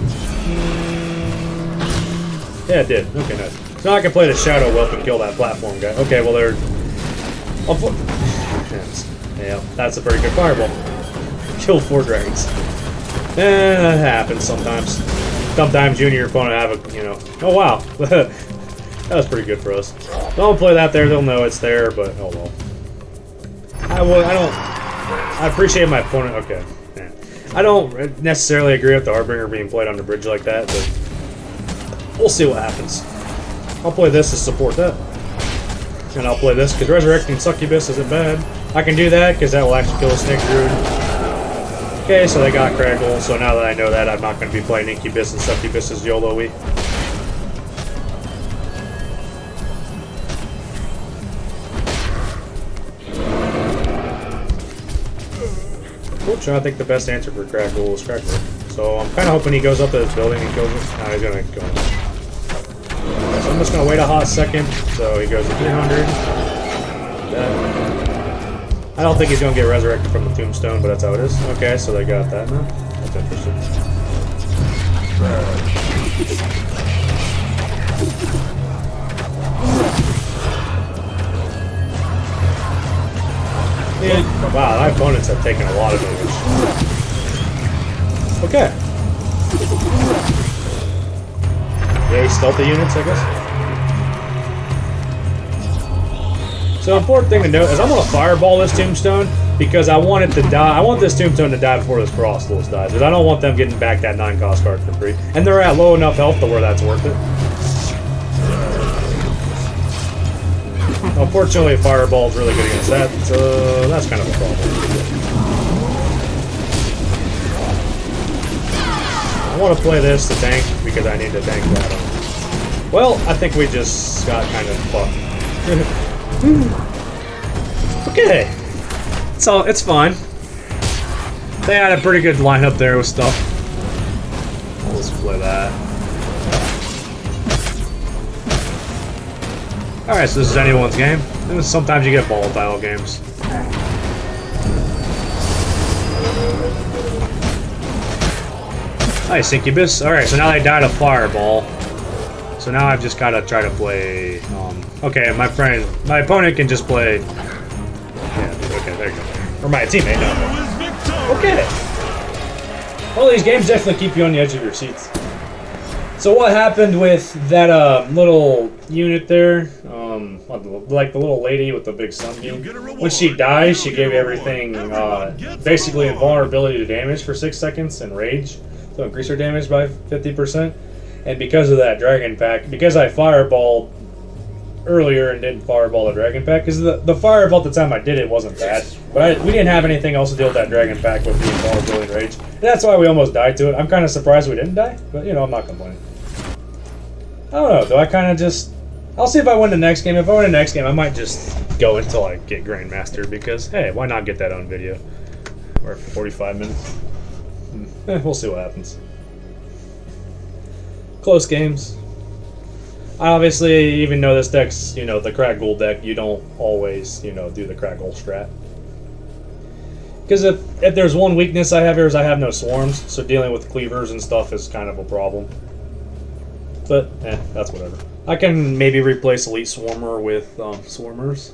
Yeah, it did. Okay, nice. So now I can play the Shadow Whelp and kill that platform guy. Okay, well they're... Yeah, that's a pretty good fireball. Kill 4 dragons. That happens sometimes. Sometimes you and your opponent have a, you know... Oh wow! That was pretty good for us. Don't play that there, they'll know it's there, but oh well. I appreciate my opponent. Okay. Yeah. I don't necessarily agree with the Harbinger being played on the bridge like that, but we'll see what happens. I'll play this to support that. And I'll play this because Resurrecting Succubus isn't bad. I can do that because that will actually kill a Snake Druid. Okay, so they got Craggle, so now that I know that, I'm not going to be playing Incubus and Succubus as YOLO-y. I think the best answer for Crackle is Crackle. So I'm kind of hoping he goes up to this building and kills it. Nah, he's gonna go. So I'm just gonna wait a hot second. So he goes to 300. I don't think he's gonna get resurrected from the tombstone, but that's how it is. Okay, so they got that now. That's interesting. Yeah. Wow, my opponents have taken a lot of damage. Okay. Yeah, stealthy units, I guess. So, important thing to note is I'm gonna fireball this tombstone because I want it to die. I want this tombstone to die before this Frostless dies, because I don't want them getting back that 9-cost card for free. And they're at low enough health to where that's worth it. Unfortunately, Fireball's really good against that, so that's kind of a problem. I want to play this to tank, because I need to tank that on. Well, I think we just got kind of fucked. Okay. It's fine. They had a pretty good lineup there with stuff. Let's play that. Alright, so this is anyone's game. And sometimes you get volatile games. Nice, Incubus. Alright, so now they died a fireball. So now I've just got to try to play... okay, my opponent can just play... Yeah, okay, there you go. Or my teammate, no. Okay. Well, these games definitely keep you on the edge of your seats. So what happened with that little unit there, like the little lady with the big sunbeam, when she dies, she gave everything basically invulnerability to damage for 6 seconds and rage, so increase her damage by 50%. And because of that dragon pack, because I fireballed earlier and didn't fireball the dragon pack, because the fireball at the time I did it wasn't bad, but we didn't have anything else to deal with that dragon pack with the invulnerability and rage. And that's why we almost died to it. I'm kind of surprised we didn't die, but you know, I'm not complaining. I don't know, do I kind of just I'll see if I win the next game. If I win the next game, I might just go until I get Grandmaster because, hey, why not get that on video? Or 45 minutes. We'll see what happens. Close games. I obviously, even though this deck's, you know, the crack gold deck, you don't always, you know, do the crack gold strat. Because if there's one weakness I have here is I have no swarms, so dealing with cleavers and stuff is kind of a problem. But, that's whatever. I can maybe replace Elite Swarmer with Swarmers.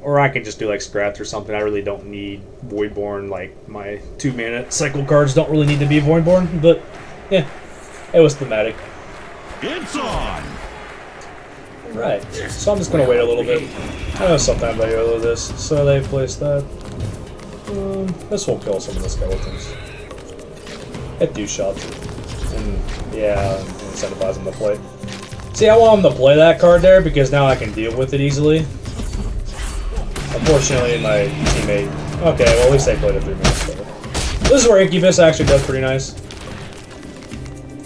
Or I can just do like Scrapped or something. I really don't need Voidborn. Like, my 2-mana cycle cards don't really need to be Voidborn. But, yeah, it was thematic.
It's on!
Right, so I'm just going to wait a little bit. I know sometimes I YOLO this, so they placed that. This will kill some of the skeletons. Hit do shots. And, yeah, incentivize them to play. See, I want them to play that card there because now I can deal with it easily. Unfortunately, my teammate... Okay, well, at least they played it 3 minutes ago. This is where Incubus actually does pretty nice.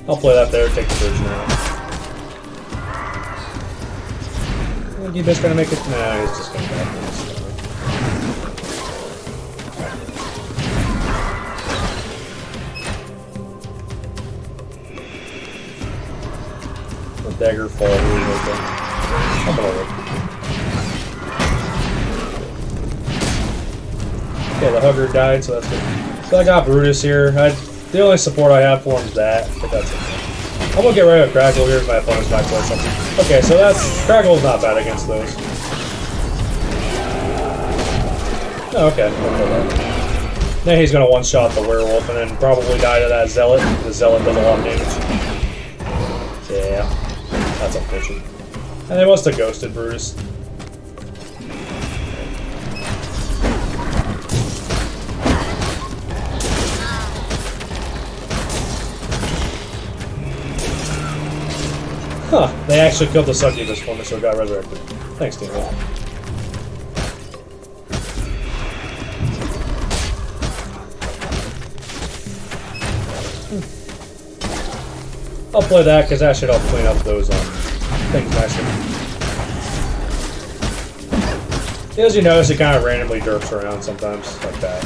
I'll play that there, take the version out. Incubus gonna make it? Nah, he's just gonna back this. The dagger fall really open. I'm gonna look. Okay, the hugger died, so that's good. So I got Brutus here. The only support I have for him is that, but that's okay. I'm gonna get rid of Crackle here if my opponent's back or something. Okay, so Crackle's not bad against those. Oh, okay. Then he's gonna one-shot the werewolf and then probably die to that zealot. The zealot does a lot of damage. Yeah, that's unfortunate. And they must have ghosted Brutus. Huh, they actually killed the Succubus for me, so it got resurrected. Thanks, teammate. I'll play that, because that should help clean up those things nicely. As you notice, it kind of randomly derps around sometimes, like that.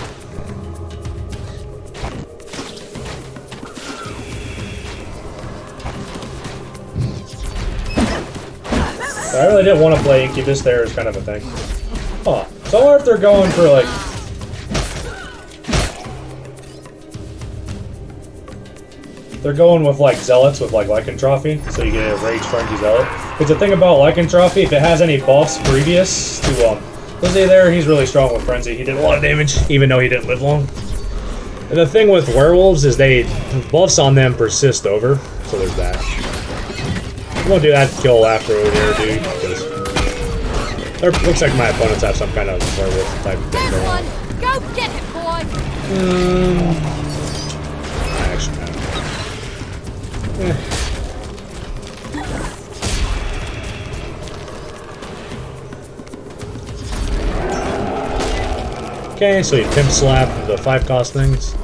I really didn't want to play Incubus there as kind of a thing. Huh. So I wonder if they're going for, like... They're going with, like, Zealots with, like, Lycanthropy, so you get a Rage Frenzy Zealot. Because the thing about Lycanthropy, if it has any buffs previous to, Lizzie there, he's really strong with Frenzy. He did a lot of damage, even though he didn't live long. And the thing with werewolves is the buffs on them persist over, so there's that. I'm gonna do that kill after over there, dude, because it looks like my opponents have some kind of werewolf type thing going on.
Go get it, boy!
Actually, no. Okay, so you pimp slap the 5-cost things.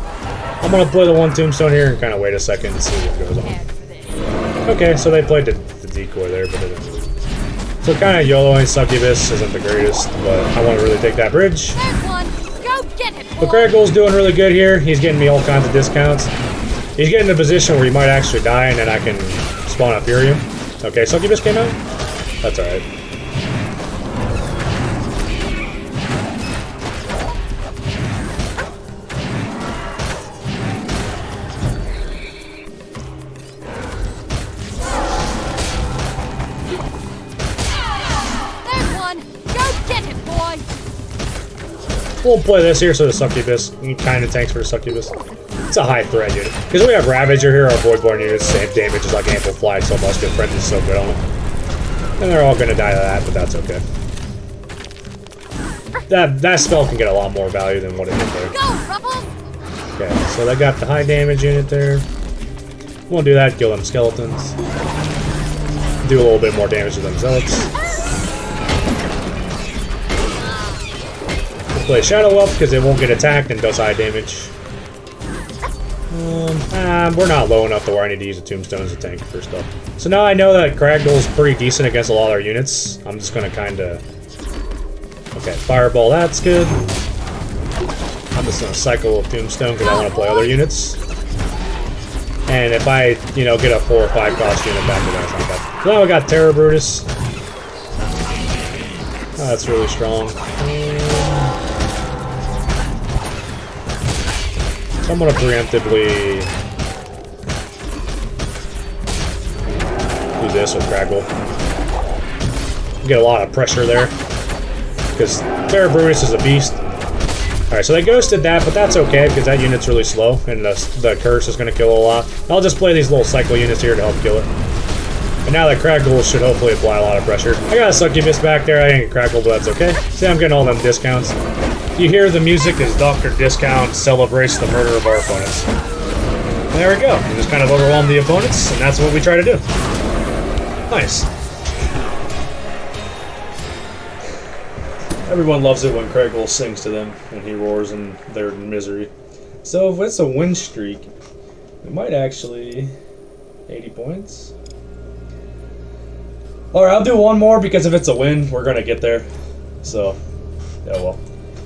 I'm gonna play the 1 tombstone here and kind of wait a second and see what goes on. Okay, so they played the decoy there, but it didn't really. So kind of YOLOing Succubus isn't the greatest, but I want to really take that bridge.
Go get it,
But Crackle's doing really good here. He's getting me all kinds of discounts. He's getting in a position where he might actually die, and then I can spawn a Furium. Okay, Succubus came out? That's alright. We'll play this here so the Succubus kind of tanks for the Succubus. It's a high threat unit. Because we have Ravager here, our Voidborn units, same damage is like amplified so much, because Frenzy's so good on them. And they're all going to die to that, but that's okay. That spell can get a lot more value than what it did there. Okay, so they got the high damage unit there. We'll do that, kill them skeletons. Do a little bit more damage to them zealots. Play Shadow up because it won't get attacked and does high damage. We're not low enough to where I need to use a tombstone as a tank for stuff. So now I know that Cragdoll's pretty decent against a lot of our units. I'm just gonna kinda... Okay, Fireball, that's good. I'm just gonna cycle a tombstone because I want to play other units. And if I, you know, get a 4 or 5 cost unit back, that's not bad. So now we got Terror Brutus. Oh, that's really strong. So I'm gonna preemptively do this with Craggle. Get a lot of pressure there. Because Terror Brutus is a beast. Alright, so they ghosted that, but that's okay, because that unit's really slow, and the curse is going to kill a lot. I'll just play these little cycle units here to help kill it. And now that Craggle should hopefully apply a lot of pressure. I got a succubus back there, I didn't get Craggle, but that's okay. See, I'm getting all them discounts. You hear the music as Dr. Discount celebrates the murder of our opponents. And there we go. We just kind of overwhelm the opponents, and that's what we try to do. Nice. Everyone loves it when Craggle sings to them when he roars in their misery. So if it's a win streak, we might actually... 80 points? Alright, I'll do one more because if it's a win, we're gonna get there. So, yeah, well.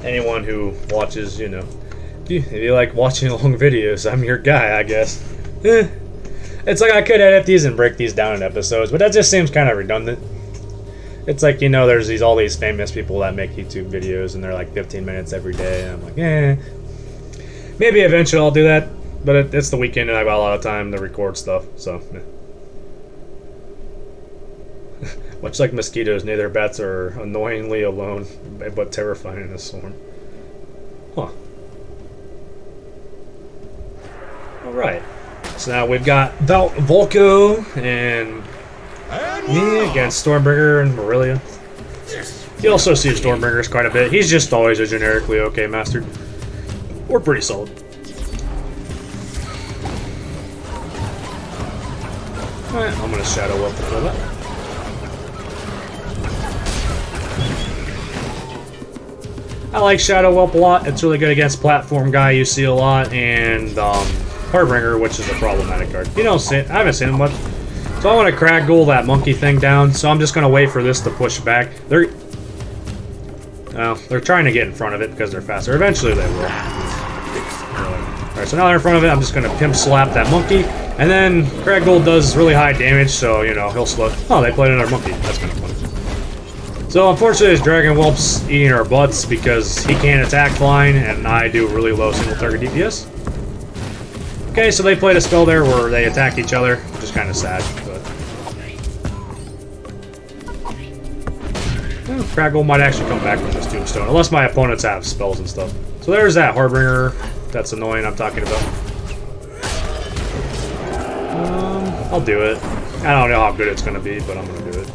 Anyone who watches, you know, if you like watching long videos, I'm your guy, I guess. It's like I could edit these and break these down in episodes, but that just seems kind of redundant. It's like, you know, there's all these famous people that make YouTube videos and they're like 15 minutes every day, and I'm like, maybe eventually I'll do that, but it's the weekend and I got a lot of time to record stuff, so. Much like mosquitoes, neither bats are annoyingly alone, but terrifying in a swarm. Huh. Alright. So now we've got Volko and me against Stormbringer and Marilia. You also see Stormbringers quite a bit. He's just always a generically okay master. We're pretty solid. Alright, I'm gonna Shadow up a little bit. I like Shadow Whelp a lot. It's really good against Platform Guy you see a lot, and Harbinger, which is a problematic card. You don't see it. I haven't seen it much. So I want to Craggle that monkey thing down, so I'm just going to wait for this to push back. They're trying to get in front of it because they're faster. Eventually they will. Alright, so now they're in front of it. I'm just going to Pimp Slap that monkey, and then Craggle does really high damage, so, you know, he'll slow. Oh, they played another monkey. That's kind of funny. So unfortunately this Dragon Whelp's eating our butts because he can't attack flying and I do really low single target DPS. Okay, so they played a spell there where they attack each other, which is kind of sad, but... Well, Craggle might actually come back from this Tombstone, unless my opponents have spells and stuff. So there's that Harbinger that's annoying I'm talking about. I'll do it. I don't know how good it's going to be, but I'm going to do it.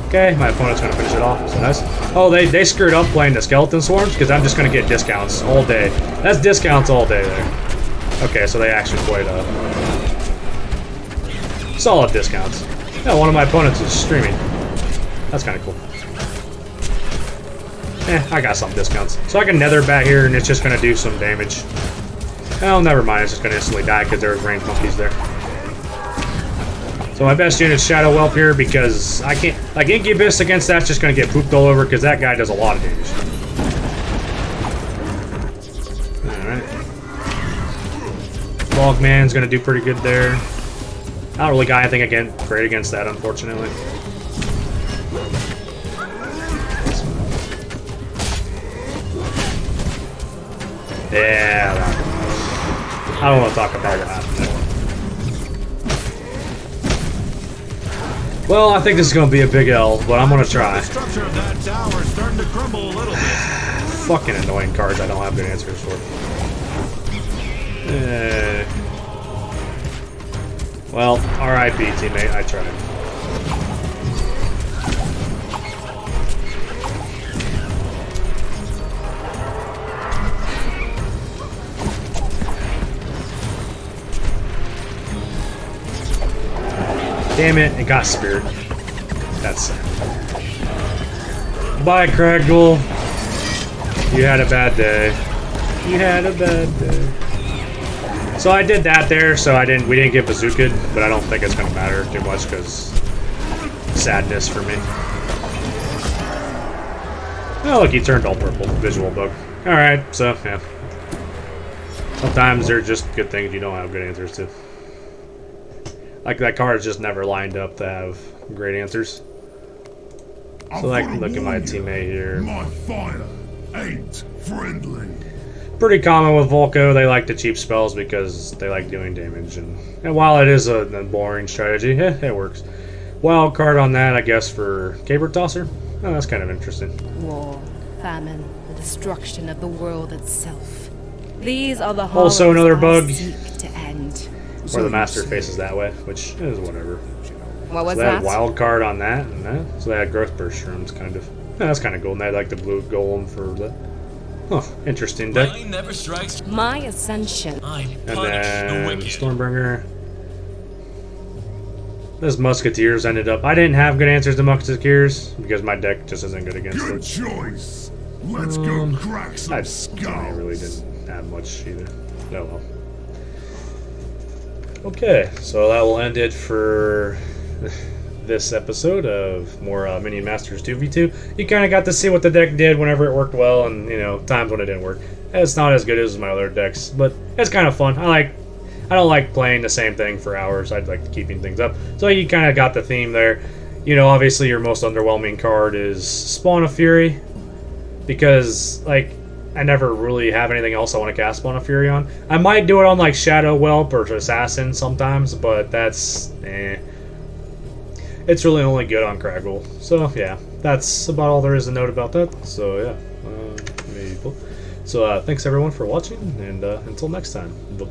Okay, my opponent's going to finish it off, so nice. Oh, they screwed up playing the Skeleton Swarms, because I'm just going to get discounts all day. That's discounts all day there. Okay, so they actually played solid discounts. Yeah, one of my opponents is streaming. That's kind of cool. I got some discounts. So I can Nether Bat here, and it's just going to do some damage. Oh, never mind, it's just going to instantly die, because there's ranged monkeys there. So my best unit is Shadow Whelp here because I can't... Like, Incubus against that's just going to get pooped all over because that guy does a lot of damage. Alright. Fogman's going to do pretty good there. I don't really got anything great against that, unfortunately. Yeah. I don't want to talk about what happened there. Well, I think this is going to be a big L, but I'm going to try.
The structure of that tower is starting to crumble a little bit.
Fucking annoying cards I don't have good answers for. Well, RIP, teammate. I tried. Damn it, it got Spirit. That's sad. Bye, Craggle. You had a bad day. You had a bad day. So I did that there, so we didn't get bazooka, but I don't think it's gonna matter too much because sadness for me. Oh look, he turned all purple. Visual bug. Alright, so yeah. Sometimes they're just good things you don't have good answers to. Like that card is just never lined up to have great answers. So like, look at my teammate here.
My fire ain't friendly.
Pretty common with Volko, they like the cheap spells because they like doing damage. And while it is a boring strategy, it works. Wild card on that, I guess, for Caber Tosser. Oh, that's kind of interesting.
War, famine, the destruction of the world itself. These are the
Also another
horrors I
bug.
seek to end.
Where the master faces that way, which is whatever.
What was
So they had
that?
wild card on that, and that. So they had growth burst shrooms, kind of. Yeah, that's kind of cool. And they had like the blue golem for the. Huh, interesting deck.
Mine never strikes.
My ascension.
I
And
punish the
then
wicked.
Stormbringer. Those Musketeers ended up. I didn't have good answers to Musketeers because my deck just isn't good against them.
Good choice. Let's go crack some
I
skulls.
really didn't have much either. Oh well. Okay, so that will end it for this episode of more Minion Masters 2v2. You kind of got to see what the deck did whenever it worked well, and you know, times when it didn't work. It's not as good as my other decks, but it's kind of fun. I don't like playing the same thing for hours. I'd like keeping things up. So you kind of got the theme there. You know, obviously your most underwhelming card is Spawn of Fury, because like I never really have anything else I want to cast Spawn of Fury on. I might do it on like Shadow Whelp or Assassin sometimes, but that's it's really only good on Craggle. So yeah, that's about all there is to note about that. So yeah, maybe. So thanks everyone for watching, and until next time, bye.